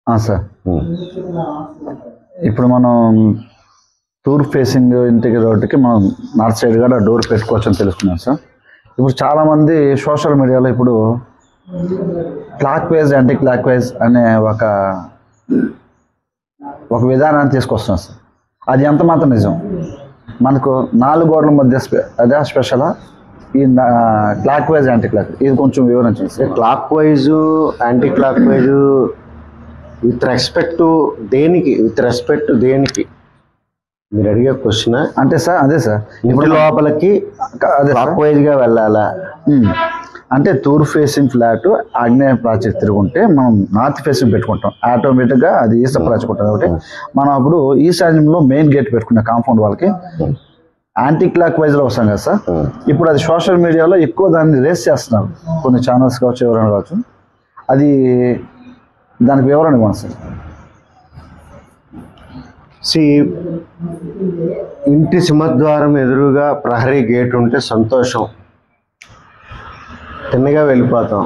Sir ఇప్పుడు మనం tour facing ఇంటికి రోడ్డుకి మనం నార్త్ సైడ్ కూడా డోర్ పెట్టుకోవచ్చు అని తెలుసుకున్నాం సార్. ఇప్పుడు చాలామంది సోషల్ మీడియాలో ఇప్పుడు clock wise anti clock wise అనే ఒక విధానాన్ని తీసుకొస్తున్నాం సార్. అది ఎంత మాత్రం నిజం? మనకు 4 గోడల మధ్య అదే స్పెషలా ఈ క్లాక్ వైజ్ యాంటీ క్లాక్ ఇది కొంచెం వివరించండి sir. Clock wise anti clock wise with respect దేనికి మీరు అడిగే క్వశ్చన్ అంటే సార్ అదే సార్ ఇంటి లోపలికి అదే క్లాక్ వైజ్గా వెళ్ళాలా? అంటే తూర్పు ఫేసింగ్ ఫ్లాట్ ఆగ్నేయ ప్రాచీర్ తిరుగుంటే మనం నార్త్ ఫేసింగ్ పెట్టుకుంటాం, ఆటోమేటిక్గా అది ఈస్ట్ ప్రాచుకుంటాం. కాబట్టి మనం అప్పుడు ఈశాన్యంలో మెయిన్ గేట్ పెట్టుకునే కాంపౌండ్ వాళ్ళకి యాంటీ క్లాక్ వైజ్లో వస్తాం కదా సార్. ఇప్పుడు అది సోషల్ మీడియాలో ఎక్కువ దాన్ని రేస్ చేస్తున్నారు, కొన్ని ఛానల్స్ కావచ్చు, ఎవరైనా కావచ్చు. అది దానికి వివరణ ఇవ్వండి సార్. ఇంటి సింహద్వారం ఎదురుగా ప్రహరీ గేట్ ఉంటే సంతోషం, తిన్నగా వెళ్ళిపోతాం.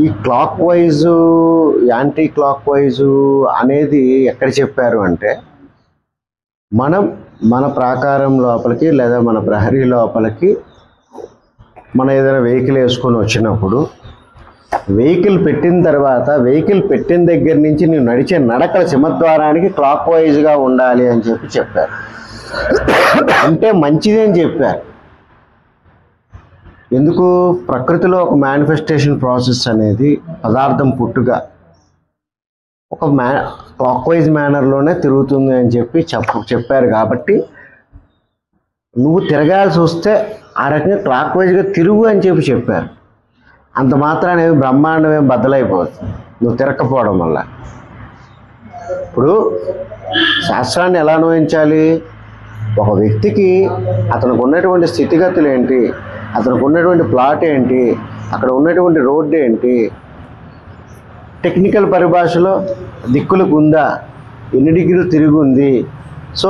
ఈ clock wise anti clock wise అనేది ఎక్కడ చెప్పారు అంటే, మన ప్రాకారం లోపలికి లేదా మన ప్రహరీ లోపలికి మనం ఏదైనా వెహికల్ వేసుకొని వచ్చినప్పుడు వెహికల్ పెట్టిన తర్వాత వెహికల్ పెట్టిన దగ్గర నుంచి నువ్వు నడిచే నడకల సింహద్వారానికి క్లాక్ వైజ్గా ఉండాలి అని చెప్పారు. అంటే మంచిది అని చెప్పారు. ఎందుకు? ప్రకృతిలో ఒక మేనిఫెస్టేషన్ ప్రాసెస్ అనేది పదార్థం పుట్టుగా ఒక క్లాక్ వైజ్ మేనర్లోనే తిరుగుతుంది అని చెప్పారు. కాబట్టి నువ్వు తిరగాల్సి వస్తే ఆ రకంగా క్లాక్ వైజ్గా తిరుగు అని చెప్పారు. అంత మాత్రాన బ్రహ్మాండం ఏం బద్దలైపోతుంది నువ్వు తిరగకపోవడం వల్ల. ఇప్పుడు శాస్త్రాన్ని ఎలా అన్వయించాలి? ఒక వ్యక్తికి అతనికి ఉన్నటువంటి స్థితిగతులు ఏంటి, అతనికి ఉన్నటువంటి ప్లాట్ ఏంటి, అక్కడ ఉన్నటువంటి రోడ్డు ఏంటి, టెక్నికల్ పరిభాషలో దిక్కులకు ఉందా, ఎన్ని డిగ్రీలు తిరిగి ఉంది. సో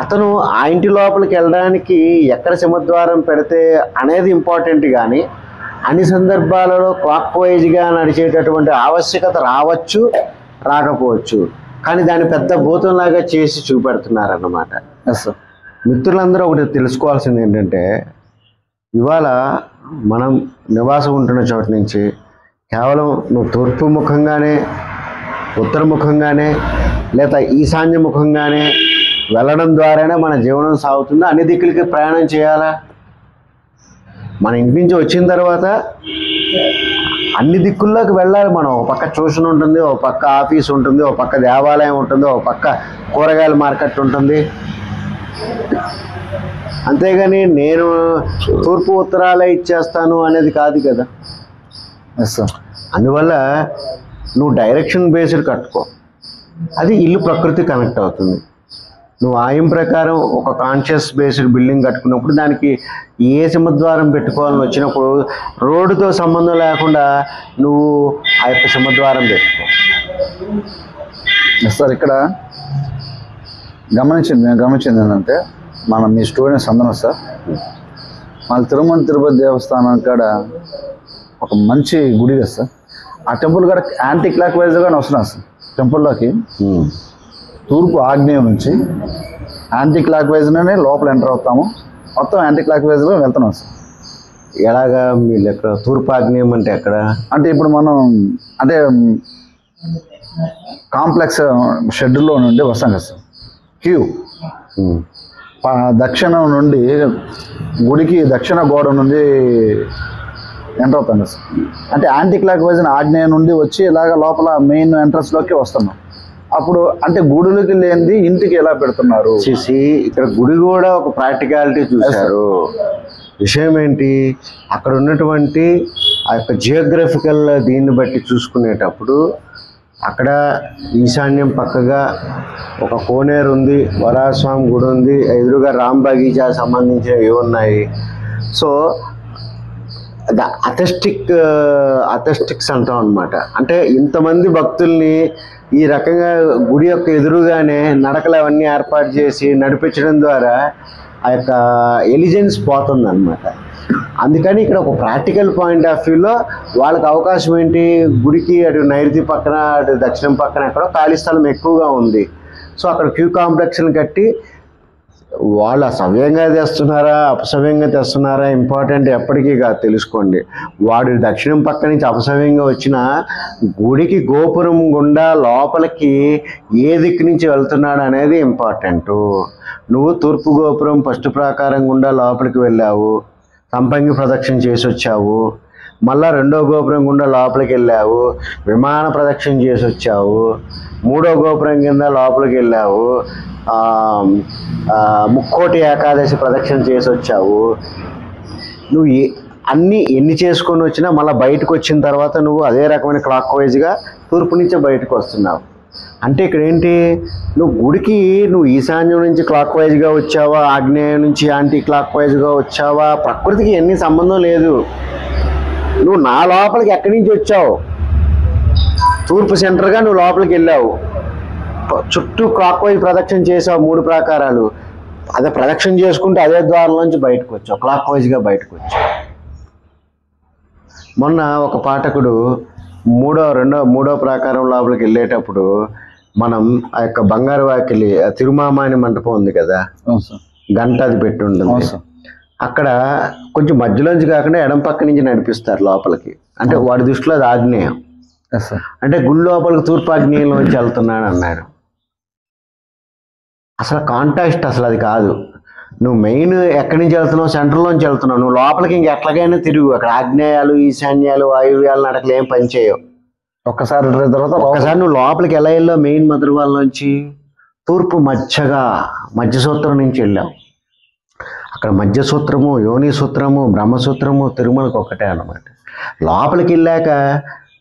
అతను ఆ ఇంటి లోపలికి వెళ్ళడానికి ఎక్కడ సింహద్వారం పెడితే అనేది ఇంపార్టెంట్. కానీ అన్ని సందర్భాలలో క్లాక్ వైజ్గా నడిచేటటువంటి ఆవశ్యకత రావచ్చు, రాకపోవచ్చు. కానీ దాన్ని పెద్ద భూతంలాగా చేసి చూపెడుతున్నారన్నమాట. మిత్రులందరూ ఒకటి తెలుసుకోవాల్సింది ఏంటంటే, ఇవాళ మనం నివాసం ఉంటున్న చోటు నుంచి కేవలం నువ్వు తూర్పు ముఖంగానే, ఉత్తర ముఖంగానే, లేదా ఈశాన్య ముఖంగానే వెళ్ళడం ద్వారానే మన జీవనం సాగుతుందా? అన్ని దిక్కులకి ప్రయాణం చేయాలా? మన ఇంటి నుంచి వచ్చిన తర్వాత అన్ని దిక్కుల్లోకి వెళ్ళాలి మనం. ఒక పక్క ట్యూషన్ ఉంటుంది, ఒక పక్క ఆఫీస్ ఉంటుంది, ఒక పక్క దేవాలయం ఉంటుంది, ఒక పక్క కూరగాయల మార్కెట్ ఉంటుంది. అంతేగాని నేను తూర్పు ఉత్తరాలే ఇచ్చేస్తాను అనేది కాదు కదా. అందువల్ల నువ్వు డైరెక్షన్ బేస్డ్ కట్టుకో, అది ఇల్లు ప్రకృతి కనెక్ట్ అవుతుంది. నువ్వు ఆయం ప్రకారం ఒక కాన్షియస్ బేస్డ్ బిల్డింగ్ కట్టుకున్నప్పుడు దానికి ఏ సింహద్వారం పెట్టుకోవాలని వచ్చినప్పుడు రోడ్డుతో సంబంధం లేకుండా నువ్వు ఆ యొక్క సింహద్వారం పెట్టుకో. సార్ ఇక్కడ గమనించింది ఏంటంటే, మీ స్టూడెంట్స్ అందరం సార్, మన తిరుపతి దేవస్థానం కాడ ఒక మంచి గుడి కదా సార్. ఆ టెంపుల్ కాడ యాంటీ క్లాక్ వైజ్గానే వస్తున్నాం సార్. టెంపుల్లోకి తూర్పు ఆగ్నేయం నుంచి యాంటీ క్లాక్ వైజ్లోనే లోపల ఎంటర్ అవుతాము. మొత్తం యాంటీ క్లాక్ వైజ్లో వెళ్తున్నాం సార్. ఎలాగా మీరు ఎక్కడ తూర్పు ఆగ్నేయం అంటే ఎక్కడ? అంటే ఇప్పుడు మనం అంటే కాంప్లెక్స్ షెడ్యూల్లో నుండి వస్తాం కదా సార్. క్యూ దక్షిణం నుండి గుడికి దక్షిణ గోడ నుండి ఎంటర్ అవుతాం కదా సార్. అంటే యాంటీ క్లాక్ వైజ్ ఆగ్నేయం నుండి వచ్చి ఇలాగ లోపల మెయిన్ ఎంట్రన్స్లోకి వస్తున్నాం. అప్పుడు అంటే గుడులకి లేనిది ఇంటికి ఎలా పెడుతున్నారు? ఇక్కడ గుడి కూడా ఒక ప్రాక్టికాలిటీ చూశారు. విషయం ఏంటి, అక్కడ ఉన్నటువంటి ఆ యొక్క జియోగ్రఫికల్ దీన్ని బట్టి చూసుకునేటప్పుడు అక్కడ ఈశాన్యం పక్కగా ఒక కోనేరు ఉంది, వరాస్వామి గుడి ఉంది, ఎదురుగా రామ్ బగీచా సంబంధించినవి ఉన్నాయి. సో అథెస్టిక్స్ అంటాం అనమాట. అంటే ఇంతమంది భక్తుల్ని ఈ రకంగా గుడి యొక్క ఎదురుగానే నడకలు అవన్నీ ఏర్పాటు చేసి నడిపించడం ద్వారా ఆ యొక్క ఎలిజెన్స్ పోతుంది అనమాట. అందుకని ఇక్కడ ఒక ప్రాక్టికల్ పాయింట్ ఆఫ్ వ్యూలో వాళ్ళకి అవకాశం ఏంటి, గుడికి అటు నైరుతి పక్కన అటు దక్షిణం పక్కన ఎక్కడో ఖాళీ స్థలం ఎక్కువగా ఉంది. సో అక్కడ క్యూ కాంప్లెక్స్ని కట్టి వాళ్ళు అసవ్యంగా తెస్తున్నారా అపసవ్యంగా తెస్తున్నారా ఇంపార్టెంట్ ఎప్పటికీ కాదు, తెలుసుకోండి. వాడు దక్షిణం పక్క నుంచి అపసవ్యంగా వచ్చిన గుడికి గోపురం గుండా లోపలికి ఏ దిక్కు నుంచి వెళ్తున్నాడు అనేది ఇంపార్టెంట్. నువ్వు తూర్పు గోపురం ఫస్ట్ ప్రాకారం గుండా లోపలికి వెళ్ళావు, సంపంగి ప్రదక్షిణ చేసి వచ్చావు, మళ్ళా రెండో గోపురం గుండా లోపలికి వెళ్ళావు, విమాన ప్రదక్షిణ చేసి వచ్చావు, మూడో గోపురం కింద లోపలికి వెళ్ళావు, ముక్కోటి ఏకాదశి ప్రదక్షిణ చేసి వచ్చావు. నువ్వు అన్నీ ఎన్ని చేసుకొని వచ్చినా మళ్ళీ బయటకు వచ్చిన తర్వాత నువ్వు అదే రకమైన క్లాక్ వైజ్గా తూర్పు నుంచే బయటకు వస్తున్నావు. అంటే ఇక్కడ ఏంటి, నువ్వు గుడికి నువ్వు ఈశాన్యం నుంచి క్లాక్ వైజ్గా వచ్చావా, ఆగ్నేయం నుంచి యాంటీ క్లాక్ వైజ్గా వచ్చావా, ప్రకృతికి ఎన్ని సంబంధం లేదు. నువ్వు నా లోపలికి ఎక్కడి నుంచి వచ్చావు, తూర్పు సెంటర్గా నువ్వు లోపలికి వెళ్ళావు, చుట్టూ క్లాక్ వైజ్ ప్రదక్షిణ చేసావు 3 ప్రాకారాలు, అదే ప్రదక్షిణ చేసుకుంటూ అదే ద్వారం నుంచి బయటకు వచ్చావు, క్లాక్ వైజ్గా బయటకు వచ్చావు. మొన్న ఒక పాఠకుడు మూడో ప్రాకారం లోపలికి వెళ్ళేటప్పుడు మనం ఆ యొక్క బంగారు వాకిలి తిరుమామాని మంటపం ఉంది కదా, గంట అది పెట్టి ఉంటుంది, అక్కడ కొంచెం మధ్యలోంచి కాకుండా ఎడం పక్క నుంచి నడిపిస్తారు లోపలికి. అంటే వాడి దృష్టిలో అది ఆగ్నేయం, అంటే గుడి లోపలికి తూర్పు ఆగ్నేయంలోంచి వెళ్తున్నాడు అన్నాడు. అసలు కాంటాక్స్ట్ అసలు అది కాదు. నువ్వు మెయిన్ ఎక్కడి నుంచి వెళ్తున్నావు, సెంటర్లోంచి వెళ్తున్నావు. నువ్వు లోపలికి ఇంక ఎట్లాగైనా తిరుగు, అక్కడ ఆగ్నేయాలు ఈశాన్యాలు వాయువ్యాలు నడకలు ఏం పనిచేయవు. ఒక్కసారి నువ్వు లోపలికి ఎలా వెళ్ళావు, మెయిన్ మధురవాళ్ళలోంచి తూర్పు మధ్య సూత్రం నుంచి వెళ్ళావు. అక్కడ మధ్య సూత్రము, యోని సూత్రము, బ్రహ్మసూత్రము తిరుమలకు ఒక్కటే అన్నమాట. లోపలికి వెళ్ళాక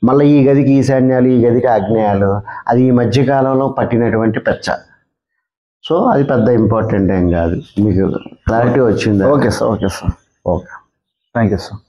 మళ్ళీ ఈ గదికి ఈశాన్యాలు, ఈ గదికి ఆగ్నేయాలు, అది ఈ మధ్యకాలంలో పట్టినటువంటి పెచ్చ. సో అది పెద్ద ఇంపార్టెంట్ ఏం కాదు. మీకు క్లారిటీ వచ్చిందా? Okay sir. Okay, thank you sir.